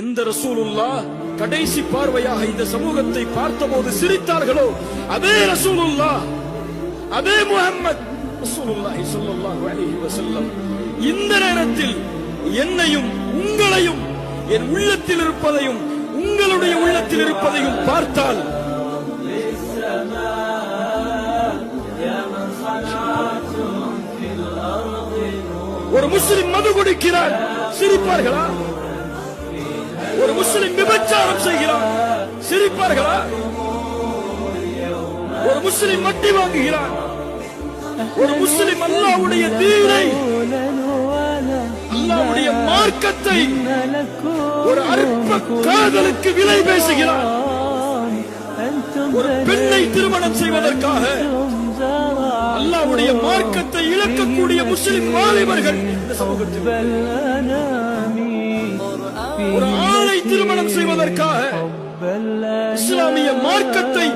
எந்த ரசூலுல்லாஹ் கடைசி பார்வையாக இந்த சமூகத்தை பார்த்தபோது சிரித்தார்களோ அதே ரசூலுல்லாஹ், அதே முஹம்மத் ரசூலுல்லாஹி ஸல்லல்லாஹு அலைஹி வஸல்லம் இந்த நேரத்தில் என்னையும் உங்களையும், என் உள்ளத்தில் இருப்பதையும் உங்களுடைய உள்ளத்தில் இருப்பதையும் பார்த்தால் ஒரு முஸ்லிம் மது குடிக்கிறார், சிரிப்பார்களா? ஒரு முஸ்லிம் விபச்சாரம் செய்கிறார், சிரிப்பார்களா? ஒரு முஸ்லிம் வட்டி வாங்குகிறார், ஒரு முஸ்லிம் அல்லாஹ்வுடைய தீனை, அல்லாஹ்வுடைய மார்க்கத்தை ஒரு அற்ப காதலுக்கு விலை பேசுகிறார். ஒரு பெண்ணை திருமணம் செய்வதற்காக அல்லாஹ்வுடைய மார்க்கத்தை இழக்கக்கூடிய முஸ்லிம் வாலிபர்கள் இந்த சமூகத்தில், ஒரு ஆணை திருமணம் செய்வதற்காக இஸ்லாமிய மார்க்கத்தை